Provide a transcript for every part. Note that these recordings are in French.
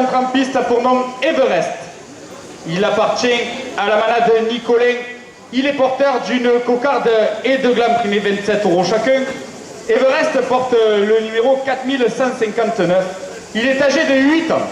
entre en piste pour nom Everest. Il appartient à la manade Nicolin. Il est porteur d'une cocarde et de glands primés 27 € chacun. Everest porte le numéro 4159. Il est âgé de 8 ans.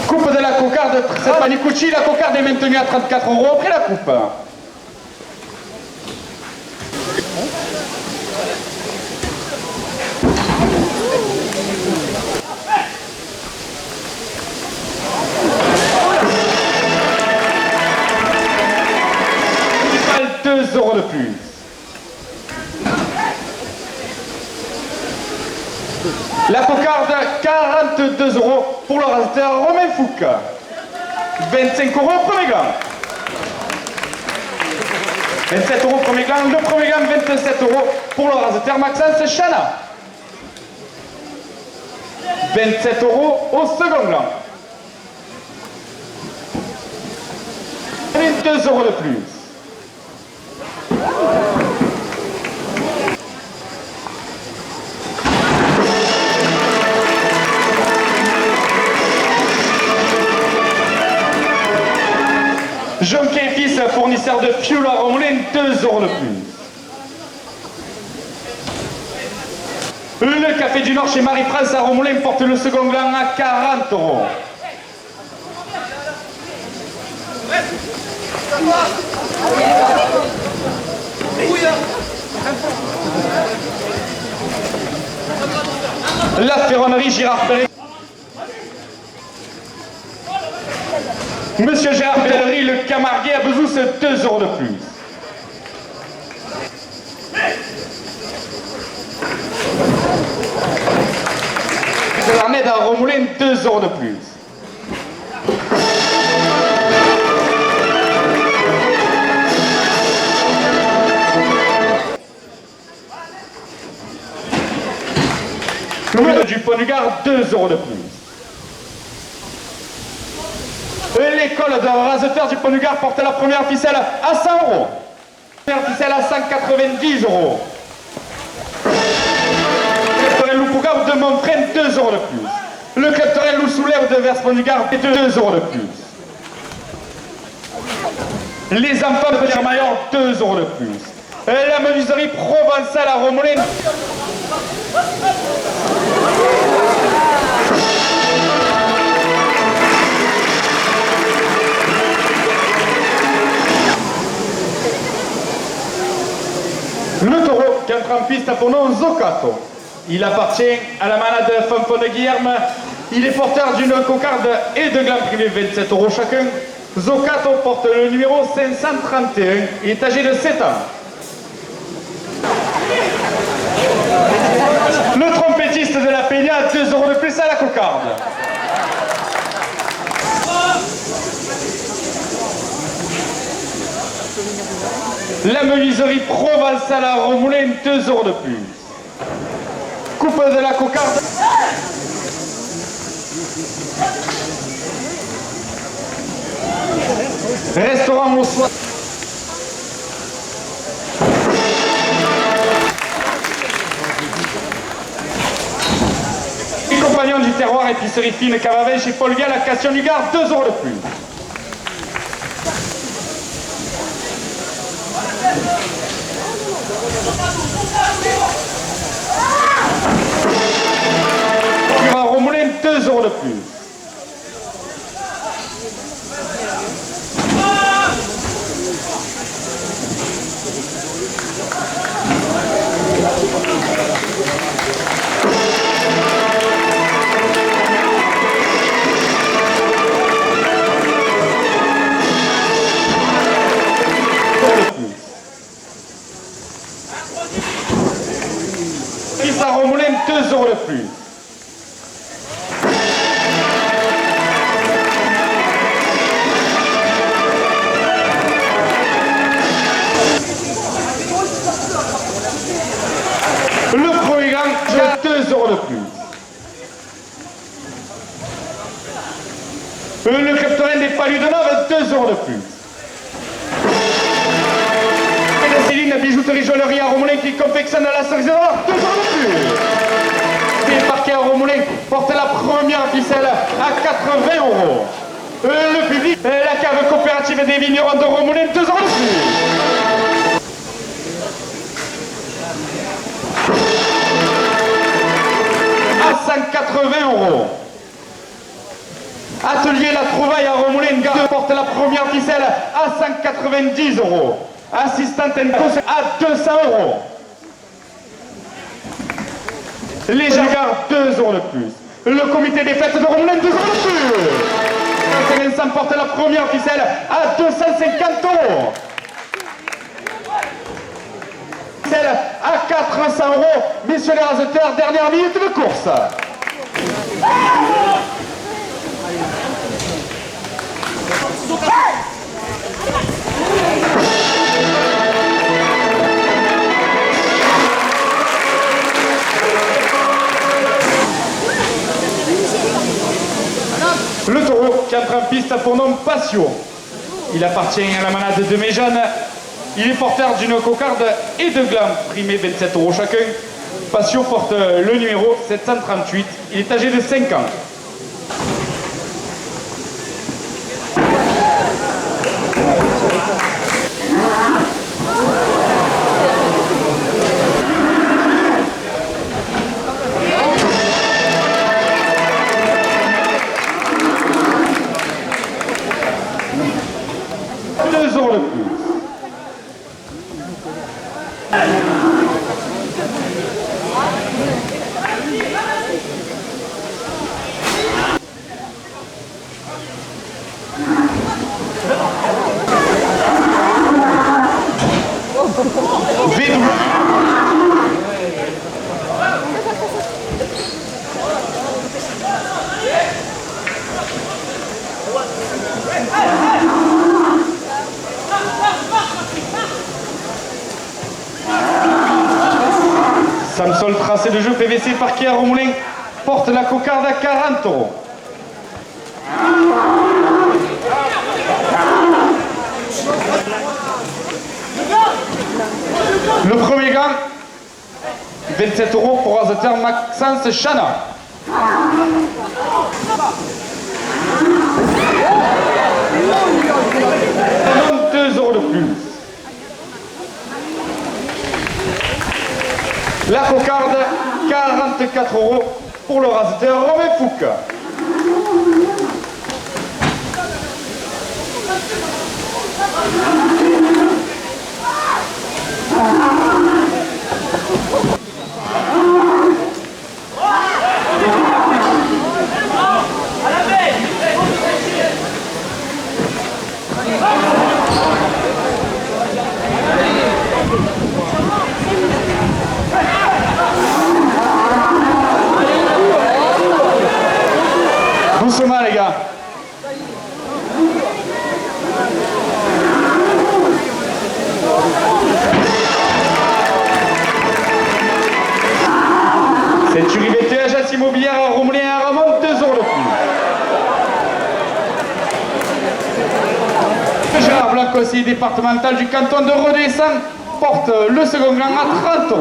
Coupe de la cocarde Trepanicucci. La cocarde est maintenue à 34 € après la coupe. Il valent 2 € de plus. La cocarde, 42 € pour le raseteur Romain Fouque. 25 € premier gland. 27 € premier gland. Le premier gland, 27 € pour le raseteur Maxence Chana. 27 € au second gland. 22 € de plus. Jonquet et Fils, fournisseur de fioul à Romoulin, 2 € de plus. Le Café du Nord chez Marie-France à Romoulin porte le second gland à 40 €. La ferronnerie Girard Pellery. Monsieur Gérard Pellery, le Camarguais à Bezousse, 2 € de plus. De l'Armède à Romoulin, 2 € de plus. Le du Pont-du-Gard, 2 € de plus. L'école de raseteur du Pont-du-Gard porte la première ficelle à 100 €. La première ficelle à 190 €. Le club Torel Loup-Poucave de Montfrain, 2 € de plus. Le club Torel Loup-Soulève de Vers-Pont-du-Gard, 2 € de plus. Les enfants de Vermaillon, 2 € de plus. La menuiserie provençale à Romoulin. Le taureau qui entre en piste a pour nom Zocato. Il appartient à la manade Fanfon de Guillerme. Il est porteur d'une cocarde et de glands privés 27 € chacun. Zocato porte le numéro 531. Il est âgé de 7 ans. Le trompettiste de la Peña, 2 € de plus à la cocarde. La menuiserie provençale à Romoulin, 2 € de plus. Coupe de la cocarde. Restaurant au soir. Les compagnons du terroir, épicerie fine Cavavin chez Paul Vial à Cassion-du-Gard, 2 € de plus. À Romoulin, 2 € de plus. Fils à Romoulin, 2 € de plus. Le club Torrent des Palus de Nove, 2 € de plus. Et de Céline, bijouterie joaillerie à Romoulin qui confectionne la cerise d'or, 2 € de plus. Et Parquet à Romoulin porte la première ficelle à 80 €. Le public, la cave coopérative des vignerons de Romoulin, 2 € de plus. À 180 €. Atelier La Trouvaille à Romoulin porte la première ficelle à 190 €. Assistante Encos à 200 €. Les Jaguars, 2 € de plus. Le comité des fêtes de Romoulin, 2 € de plus. Vincent porte la première ficelle à 250 €. Ficelle à 400 €. Messieurs les raseteurs, dernière minute de course. Le taureau qui entre en piste pour nom Patio. Il appartient à la manade de Méjeanne. Il est porteur d'une cocarde et de gland, primé 27 € chacun. Patio porte le numéro 738. Il est âgé de 5 ans. Samsol, tracé de jeu PVC parquet à Romoulin, porte la cocarde à 40 €. Le premier gant, 27 € pour raseteur Maxence Chana. 2 € de plus. La cocarde, 44 € pour le raseteur Romain Fouque. Doucement les gars. C'est Uriveté, agence immobilière à Romoulin et à Ramon, 2 € de plus. Gérard Blanc, conseiller départemental du canton de Redescend, porte le second gant à 30 €.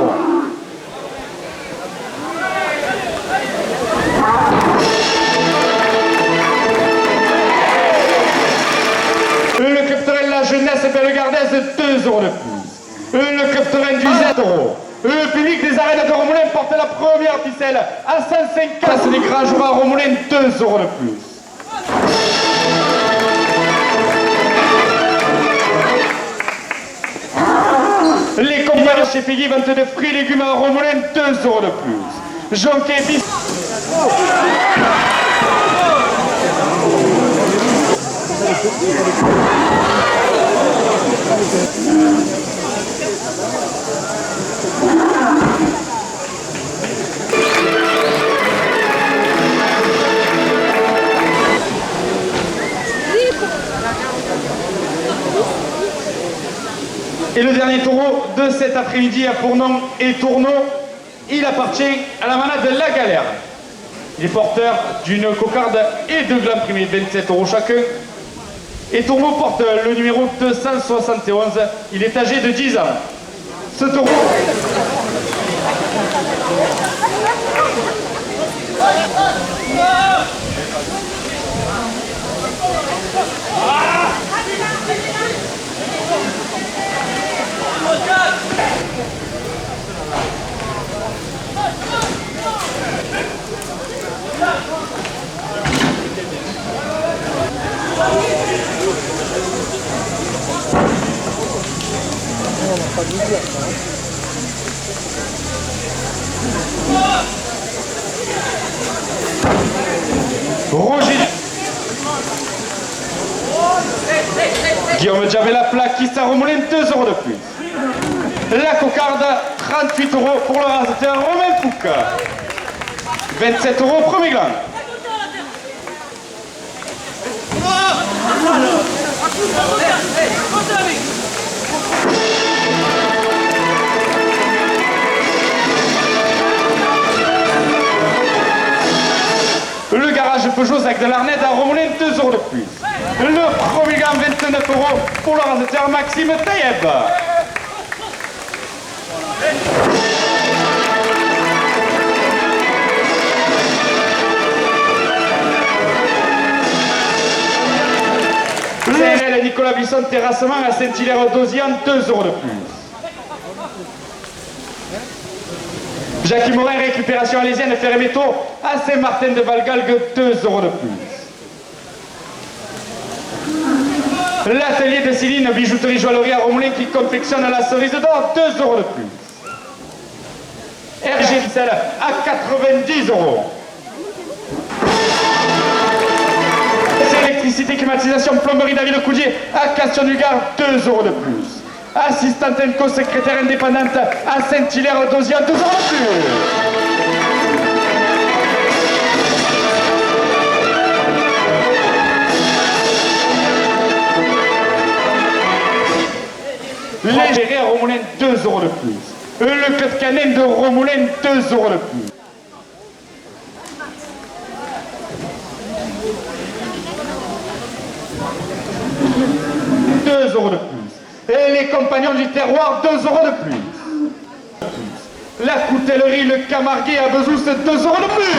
Le club Torrent La Jeunesse Bellegardaise, 2 € de plus. Le club Torrent du 7 €. Le public des arènes de Romoulin porte la première ficelle à 150 €. Des grands jours à Romoulin, 2 € de plus. Les compagnons chez Peggy, vente de fruits et légumes à Romoulin, 2 € de plus. Jonquet bis. Et le dernier taureau de cet après-midi a pour nom et tourneau. Il appartient à la manade de La Galère. Il est porteur d'une cocarde et de glands primés, 27 € chacun. Et Tourneau porte le numéro 271. Il est âgé de 10 ans. Ce taureau... Roger Guillaume Diabet la plaque qui s'arromoulin 2 € de plus. La cocarde, 38 € pour le raseteur Romain Foucault. 27 € premier gland. Le garage Peugeot avec de l'Arnette à Romoulin, 2 € de plus. Le premier gland, 29 € pour le raseteur Maxime Taïeb. CRL Nicolas Buisson terrassement à Saint-Hilaire-d'Ozian, 2 € de plus. Jacques Morin récupération alésienne Ferré-Métaux à Saint-Martin-de-Valgalgue, 2 € de plus. L'atelier de Céline bijouterie joaillerie à Romoulin qui confectionne la cerise d'or, 2 € de plus. RG Vissel à 90 €. Électricité, climatisation, plomberie David Coudier à Castion-du-Gard, 2 € de plus. Assistante Enco, secrétaire indépendante à Saint-Hilaire-d'Ozian, 2 € de plus. L'égéré à Romoulin, 2 € de plus. Le club canin de Romoulin, 2 € de plus. €2 de plus. Et les compagnons du terroir, 2 € de plus. La coutellerie, le Camarguais à Bezous, 2 € de plus.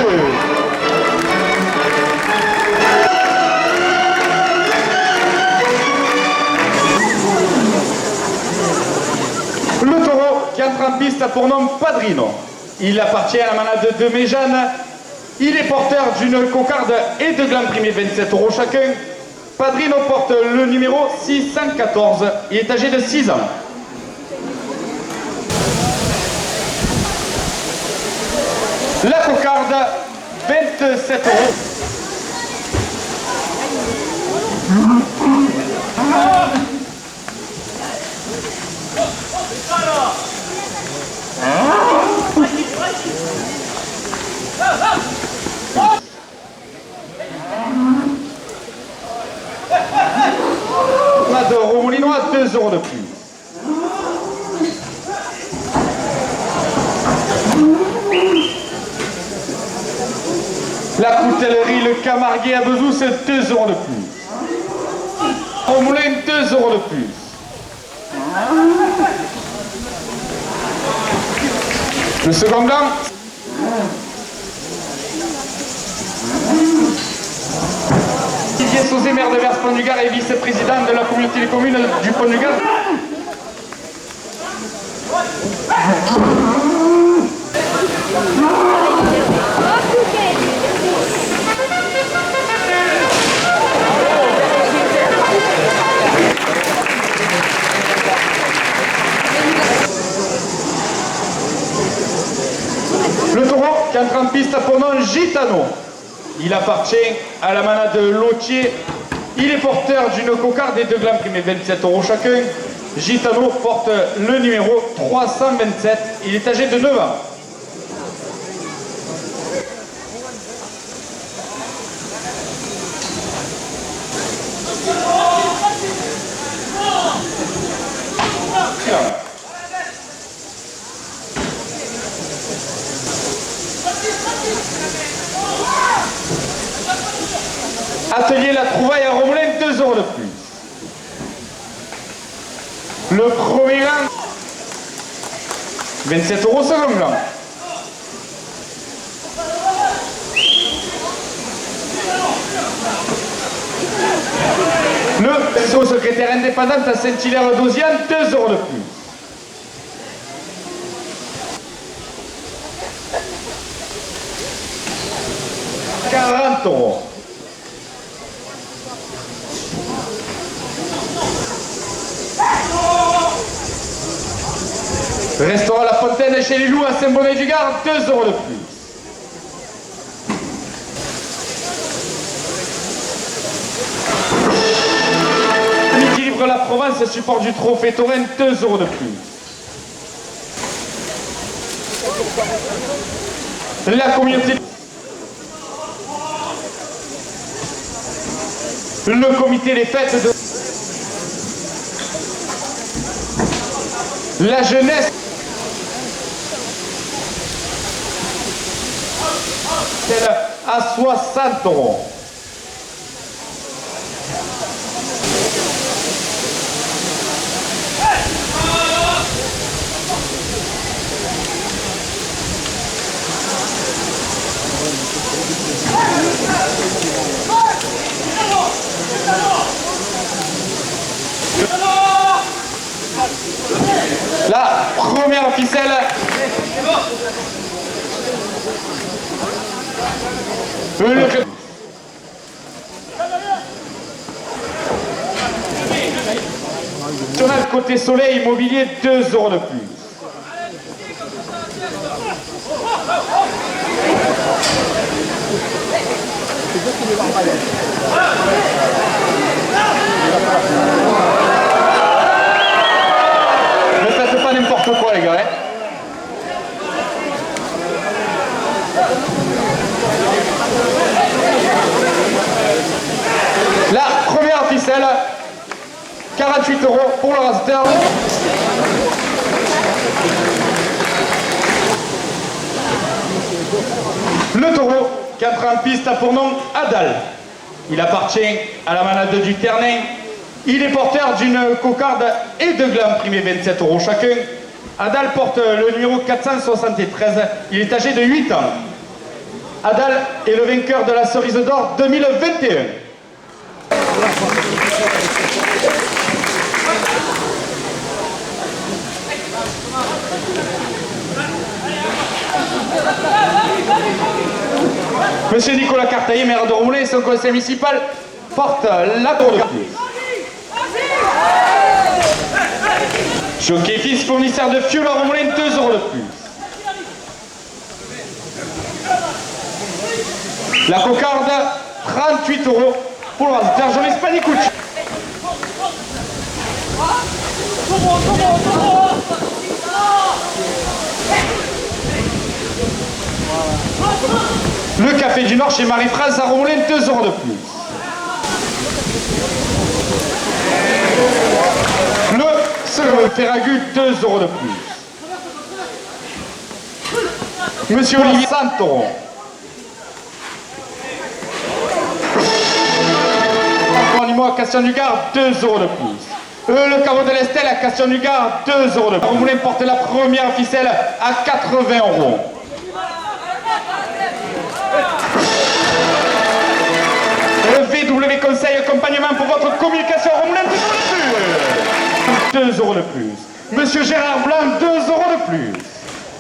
Le taureau qui entre en piste pour nom Padrino. Il appartient à la manade de Méjeanne. Il est porteur d'une cocarde et de glands primés, 27 € chacun. Padrino porte le numéro 614. Il est âgé de 6 ans. La cocarde, 27 €. De Romoulinois, 2 € de plus. La coutellerie, le Camarguais à Bezous, 2 € de plus. Romoulin, 2 € de plus. Le second gland. Didier Sauzé, maire de Vers-Pont-du-Gard et vice-président de la communauté des communes du Pont-du-Gard. Le taureau qui entre en piste pour nom Gitano. Il appartient à la manade de Lotier. Il est porteur d'une cocarde et de glands primés, 27 € chacun. Gitano porte le numéro 327. Il est âgé de 9 ans. Atelier La Trouvaille à Romoulin, 2 € de plus. Le premier gant, 27 € second gant. Le secrétaire indépendante à Saint-Hilaire-d'Oziane, 2 € de plus. €40. Restaurant La Fontaine chez les Loups à Saint-Bonnet-du-Gard, 2 € de plus. Livre La Provence, support du trophée Taurin, 2 € de plus. La communauté. Le comité des fêtes de la jeunesse. À 60 €. La première ficelle. Le côté soleil immobilier, 2 € de plus. Ne faites pas n'importe quoi les gars. Hein. La première ficelle, 48 € pour le raster. Le taureau qui entre en piste a pour nom Adal. Il appartient à la manade du Ternin. Il est porteur d'une cocarde et de glands primés 27 € chacun. Adal porte le numéro 473. Il est âgé de 8 ans. Adal est le vainqueur de la Cerise d'Or 2021. Monsieur Nicolas Cartaillet, maire de Romoulin, et son conseil municipal porte la tour de plus. Jockey Fils, fournisseur de fioul à Romoulin, 2 € de plus. La cocarde, 38 € pour le raster Joris Panicucci. Le Café du Nord chez Marie-France à Romoulin, 2 € de plus. Le second Ferragut, 2 € de plus. Monsieur Olivier, 100 €. Antoine à Castan-du-Gard, 2 € de plus. Le caveau de l'Estelle à Castan-du-Gard, 2 € de plus. Romoulin porte la première ficelle à 80 €. Le VW Conseil accompagnement pour votre communication à Romoulin, 2 € de plus. Monsieur Gérard Blanc, 2 € de plus.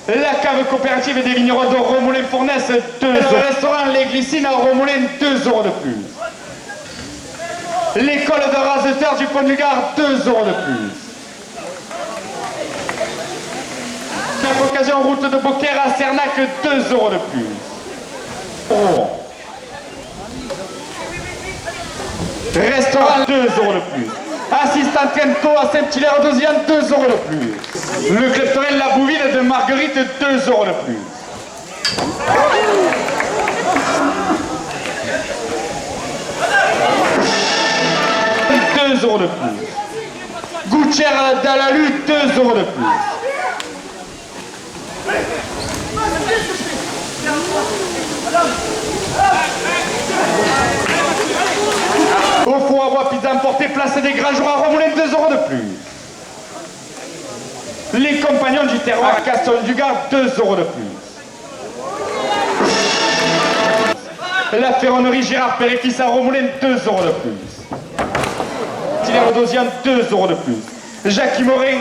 La cave coopérative des vignerons de Romoulin-Fournaise, 2 €. Le restaurant Les Glycines à Romoulin, 2 € de plus. L'école de raseteurs du Pont-du-Gard, 2 € de plus. Cette occasion route de Beaucaire à Cernac, 2 € de plus. Restaurant, 2 € de plus. Assistant Trento à Saint-Hilaire-d'Oziane, 2 € de plus. Le club Torel La Bouville de Marguerite, 2 € de plus. 2 € de plus. Gouttière d'Alalu, 2 € de plus. Savoie Pizza emporté place des grands jours à Romoulin, 2 € de plus. Les compagnons du terroir à Castel-du-Gard, 2 € de plus. La ferronnerie Gérard Père-et-Fils à Romoulin, 2 € de plus. Tillère d'Osian, 2 € de plus. Jacques Morin,